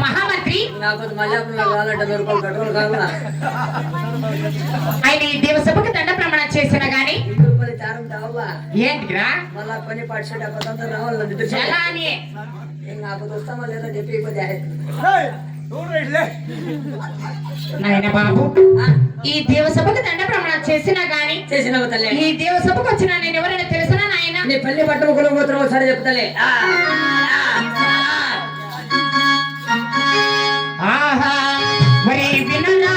మహామంత్రి ఆయన ఈ దేవసభకు దండ ప్రమాణం చేసిన గాని ఏంటిరా మళ్ళా పని పాఠశాల రావాలి నాయన బాబు ఈ దేవసభకు దండ ప్రమాణం చేసినా గాని ఈ దేవసభకు వచ్చిన నేను ఎవరైనా తెలుసునా నాయన నీ పల్లి పట్టణ కులగోత్రం ఒకసారి చెప్తలే ఆహా మరి వినలా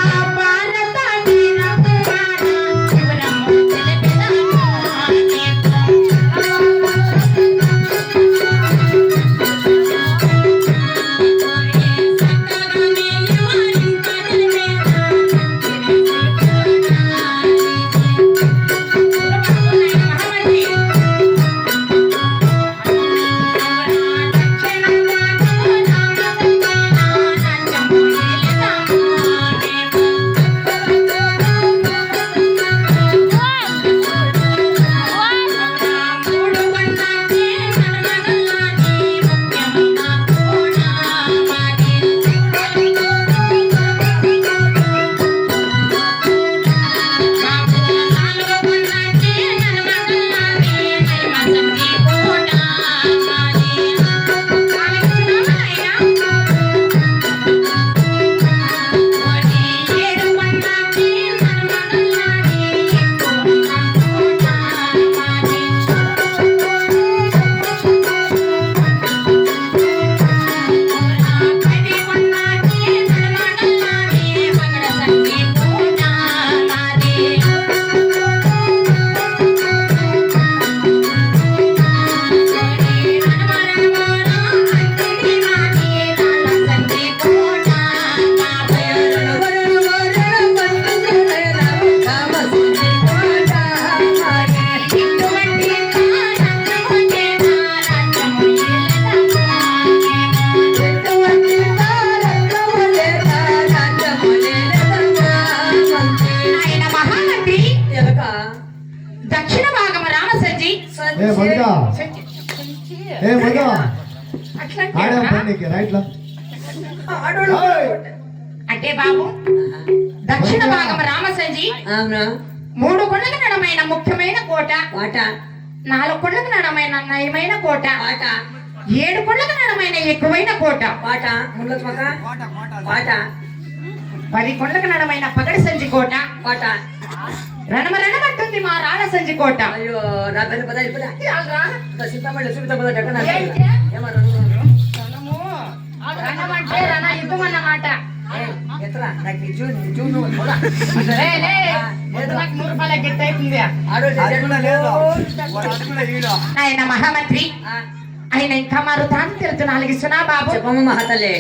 అంటే బాబు దక్షిణ భాగం రామసంజి 3 కొండల నడమైన ముఖ్యమైన కోట 4 కొండల నడమైన నయమైన కోట 7 కొండల నడమైన ఎక్కువైన కోట 10 కొండల నడమైన పగడి సంజి కోట రణమరణమంటుంది మా రాణ సంజి కోట. అయ్యో నా పెద్ద పద ఇప్పుడు సీతమ్మ రణమంటే రణ యుద్ధం అన్నమాట. ఆయన మహామంత్రి ఆయన ఇంకా మారు తాను తెలుసు నాలుగిస్తున్నా బాబు చెప్పమ్మ మహాతలే.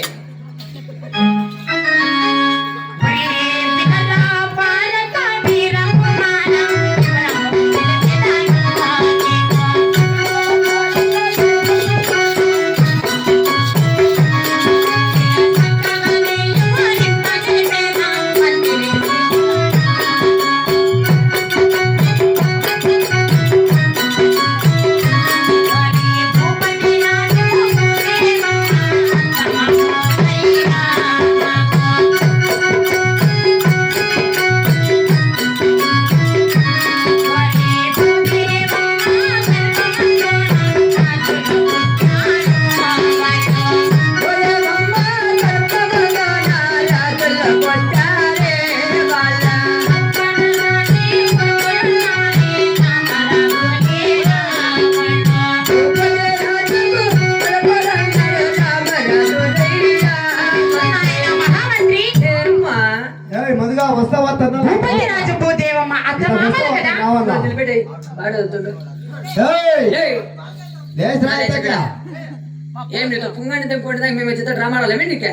ఏం నీతో పుంగాని తెంపుకుంటే మేము వచ్చేట డ్రామాడాలేమే నీకే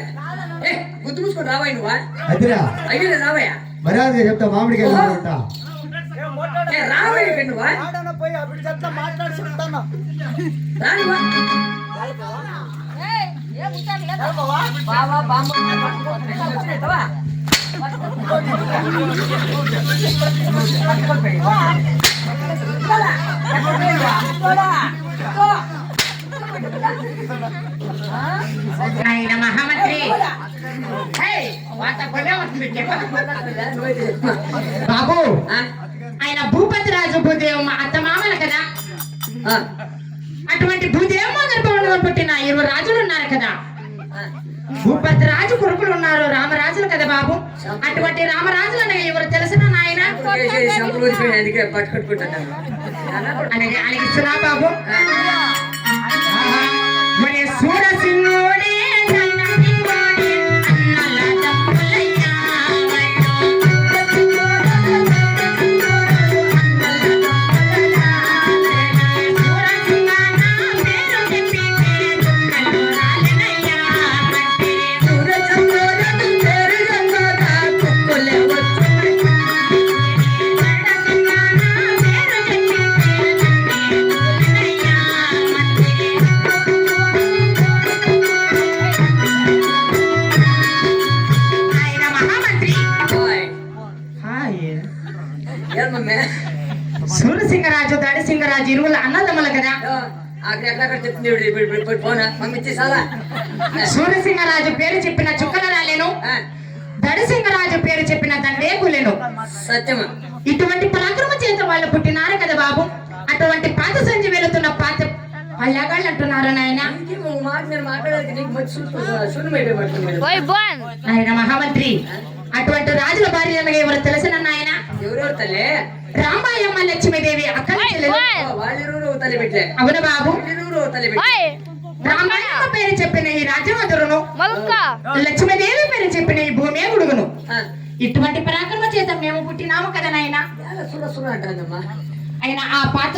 గుర్తు మూసుకొని రావాయి నువ్వా అయ్యే రావయ్యా మర్యాదగా చెప్తా మామిడికి రావయ్య నువ్వా బాబా బాంబు బాబు ఆ? ఆయన భూపతి రాజు భూదేవమ్మ అత్త మామల కదా. ఆ. అటువంటి భూదేవమ్మ గర్భంలో పుట్టిన 20 రాజులు ఉన్నారు కదా. ఆ. భూపతి రాజు కొడుకులు ఉన్నారు రామరాజులు కదా బాబు. అటువంటి రామరాజులు అనగా ఎవరు తెలిసిన నాయన సంపూర్ణ ఊరిపోయిన అందుకే పట్టుకుంటున్నాను అలాగే అలిగిస్తున్నా బాబు. మరి సూరసింహుడే నన్నసింహుడే అన్నల తమ్ములయ్యా ఆయన మహామంత్రి. హాయ్. ఏమమ్మే సూరసింగరాజు దడిసింగరాజు ఇరువుల అన్నదమ్ములు కదా. అక్కడ చెప్తుంది పోనా మమ్మీ చాలా సూరసింగరాజు పేరు చెప్పిన చుక్కల రాలేను, దడిసింగరాజు పేరు చెప్పిన దండేకులేను. సత్యమా ఇటువంటి పరాక్రమ చేత వాళ్ళు పుట్టినారు కదా బాబు. అటువంటి పాత సంజి వెళుతున్న పాత పల్లెగాళ్ళు అంటున్నారు నాయన. మాట నేను మాట్లాడేది నీకు మంచి శూన్యమైపోయి పడుతుంది ఆయన మహామంత్రి. అటువంటి రాజుల భార్య అనగా ఎవరు తెలిసిన నాయన ఎవరెవరు తల్లి రామాయమ్మ లక్ష్మీదేవి అక్కడ వాళ్ళెవరు తల్లి పెట్టలే అవును బాబు. ఎవరెవరు తల్లి పెట్టలే రామాయమ్మ పేరు చెప్పిన ఈ రాజ్యమధురును, లక్ష్మీదేవి పేరు చెప్పిన ఈ భూమి గుడుగును. ఇటువంటి పరాక్రమ చేత మేము పుట్టినాము కదా నాయన. సుర సుర అంటానమ్మా ఆయన ఆ పాత